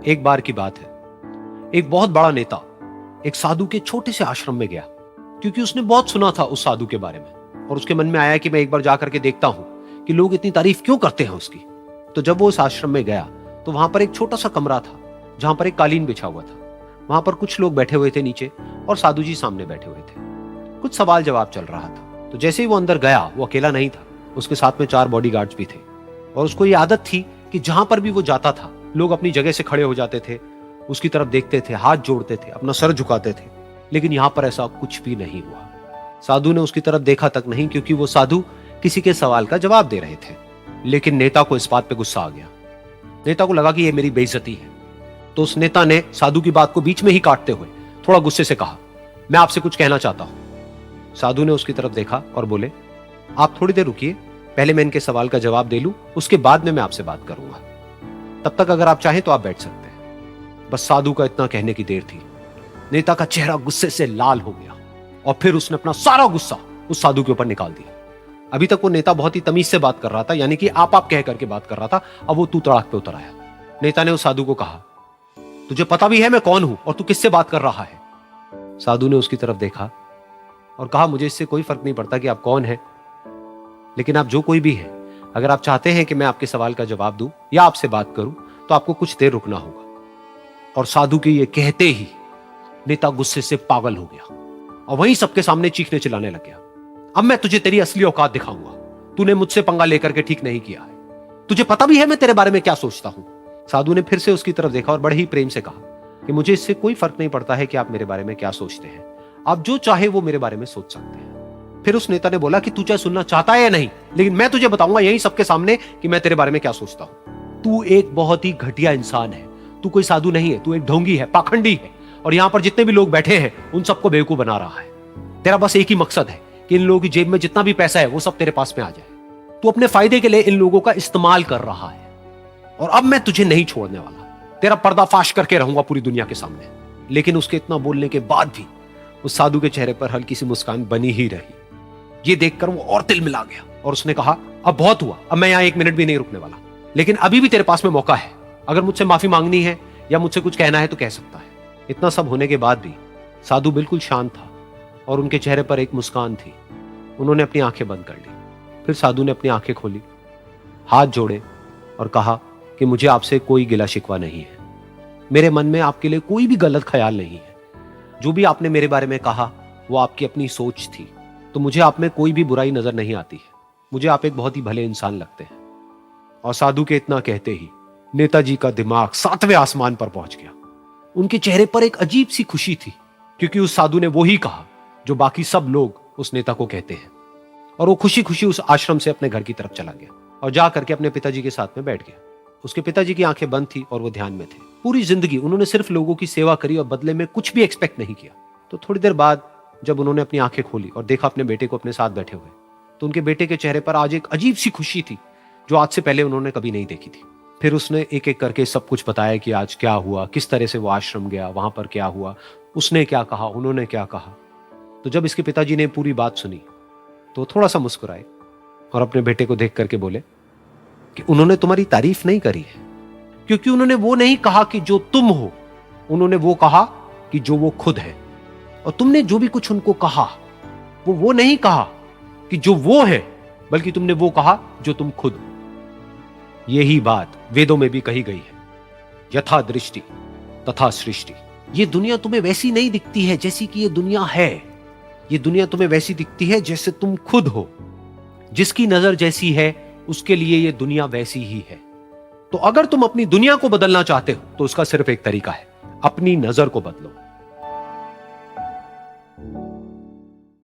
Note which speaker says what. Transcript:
Speaker 1: एक बार की बात है, एक बहुत बड़ा नेता एक साधु के छोटे से आश्रम में गया, क्योंकि उसने बहुत सुना था उस साधु के बारे में और उसके मन में आया कि मैं एक बार जाकर के देखता हूं कि लोग इतनी तारीफ क्यों करते हैं उसकी। तो जब वो उस आश्रम में गया तो वहां पर एक छोटा सा कमरा था जहां पर एक कालीन बिछा हुआ था। वहां पर कुछ लोग बैठे हुए थे नीचे और साधु जी सामने बैठे हुए थे। कुछ सवाल जवाब चल रहा था। तो जैसे ही वो अंदर गया, वो अकेला नहीं था, उसके साथ में 4 बॉडीगार्ड्स भी थे और उसको ये आदत थी कि जहां पर भी वो जाता था लोग अपनी जगह से खड़े हो जाते थे, उसकी तरफ देखते थे, हाथ जोड़ते थे, अपना सर झुकाते थे। लेकिन यहां पर ऐसा कुछ भी नहीं हुआ। साधु ने उसकी तरफ देखा तक नहीं, क्योंकि वो साधु किसी के सवाल का जवाब दे रहे थे। लेकिन नेता को इस बात पे गुस्सा आ गया। नेता को लगा कि ये मेरी बेइज्जती है। तो उस नेता ने साधु की बात को बीच में ही काटते हुए थोड़ा गुस्से से कहा, मैं आपसे कुछ कहना चाहता हूं। साधु ने उसकी तरफ देखा और बोले, आप थोड़ी देर रुकिए, पहले मैं इनके सवाल का जवाब दे लूं, उसके बाद में मैं आपसे बात करूंगा। तब तक अगर आप चाहें तो आप बैठ सकते हैं। बस साधु का इतना कहने की देर थी। नेता का चेहरा गुस्से से लाल हो गया और फिर उसने अपना सारा गुस्सा उस साधु के ऊपर निकाल दिया। अभी तक वो नेता बहुत ही तमीज से बात कर रहा था, यानी कि आप कह करके बात कर रहा था। अब वो तू तड़ाक पे उतर आया। नेता ने उस साधु को कहा, तुझे पता भी है मैं कौन हूं और तू किससे बात कर रहा है? साधु ने उसकी तरफ देखा और कहा, मुझे इससे कोई फर्क नहीं पड़ता कि आप कौन हैं, लेकिन आप जो कोई भी हैं, अगर आप चाहते हैं कि मैं आपके सवाल का जवाब दूं या आपसे बात करूं तो आपको कुछ देर रुकना होगा। और साधु के ये कहते ही नेता गुस्से से पागल हो गया और वहीं सबके सामने चीखने चिल्लाने लग गया, अब मैं तुझे तेरी असली औकात दिखाऊंगा। तूने मुझसे पंगा लेकर के ठीक नहीं किया है। तुझे पता भी है मैं तेरे बारे में क्या सोचता हूं। साधु ने फिर से उसकी तरफ देखा और बड़े ही प्रेम से कहा कि मुझे इससे कोई फर्क नहीं पड़ता है कि आप मेरे बारे में क्या सोचते हैं। आप जो चाहे वो मेरे बारे में सोच सकते हैं। फिर उस नेता ने बोला कि तू चाहे सुनना चाहता है या नहीं, लेकिन मैं तुझे बताऊंगा यही सबके सामने कि मैं तेरे बारे में क्या सोचता हूं। तू एक बहुत ही घटिया इंसान है। तू कोई साधु नहीं है, तू एक ढोंगी है, पाखंडी है और यहां पर जितने भी लोग बैठे हैं उन सबको बेवकूफ बना रहा है। तेरा बस एक ही मकसद है कि इन लोगों की जेब में जितना भी पैसा है वो सब तेरे पास में आ जाए। तू अपने फायदे के लिए इन लोगों का इस्तेमाल कर रहा है और अब मैं तुझे नहीं छोड़ने वाला। तेरा पर्दाफाश करके रहूंगा पूरी दुनिया के सामने। लेकिन उसके इतना बोलने के बाद भी उस साधु के चेहरे पर हल्की सी मुस्कान बनी ही रही। ये देखकर वो और तिल मिला गया और उसने कहा, अब बहुत हुआ, अब मैं यहां 1 मिनट भी नहीं रुकने वाला। लेकिन अभी भी तेरे पास में मौका है। अगर मुझसे माफी मांगनी है या मुझसे कुछ कहना है तो कह सकता है। इतना सब होने के बाद भी साधु बिल्कुल शांत था और उनके चेहरे पर एक मुस्कान थी। उन्होंने अपनी आंखें बंद कर ली। फिर साधु ने अपनी आंखें खोली, हाथ जोड़े और कहा कि मुझे आपसे कोई गिला शिकवा नहीं है। मेरे मन में आपके लिए कोई भी गलत ख्याल नहीं है। जो भी आपने मेरे बारे में कहा वो आपकी अपनी सोच थी। तो मुझे आप में कोई भी बुराई नजर नहीं आती है। मुझे आप एक बहुत ही भले इंसान लगते हैं। और साधु के इतना कहते ही नेताजी का दिमाग 7वें आसमान पर पहुंच गया। उनके चेहरे पर एक अजीब सी खुशी थी, क्योंकि उस साधु ने वो ही कहा जो बाकी सब लोग उस नेता को कहते हैं। और वो खुशी खुशी उस आश्रम से अपने घर की तरफ चला गया और जा करके अपने पिताजी के साथ में बैठ गया। उसके पिताजी की आंखें बंद थी और वो ध्यान में थे। पूरी जिंदगी उन्होंने सिर्फ लोगों की सेवा करी और बदले में कुछ भी एक्सपेक्ट नहीं किया। तो थोड़ी देर बाद जब उन्होंने अपनी आंखें खोली और देखा अपने बेटे को अपने साथ बैठे हुए, तो उनके बेटे के चेहरे पर आज एक अजीब सी खुशी थी जो आज से पहले उन्होंने कभी नहीं देखी थी। फिर उसने एक एक करके सब कुछ बताया कि आज क्या हुआ, किस तरह से वो आश्रम गया, वहां पर क्या हुआ, उसने क्या कहा, उन्होंने क्या कहा। तो जब इसके पिताजी ने पूरी बात सुनी तो थोड़ा सा मुस्कुराए और अपने बेटे को देख करके बोले कि उन्होंने तुम्हारी तारीफ नहीं करी है, क्योंकि उन्होंने वो नहीं कहा कि जो तुम हो, उन्होंने वो कहा कि जो वो खुद है। और तुमने जो भी कुछ उनको कहा वो नहीं कहा कि जो वो है, बल्कि तुमने वो कहा जो तुम खुद हो। यही बात वेदों में भी कही गई है, यथा दृष्टि तथा सृष्टि। ये दुनिया तुम्हें वैसी नहीं दिखती है जैसी कि ये दुनिया है। ये दुनिया तुम्हें वैसी दिखती है जैसे तुम खुद हो। जिसकी नजर जैसी है उसके लिए ये दुनिया वैसी ही है। तो अगर तुम अपनी दुनिया को बदलना चाहते हो तो उसका सिर्फ एक तरीका है, अपनी नजर को बदलो।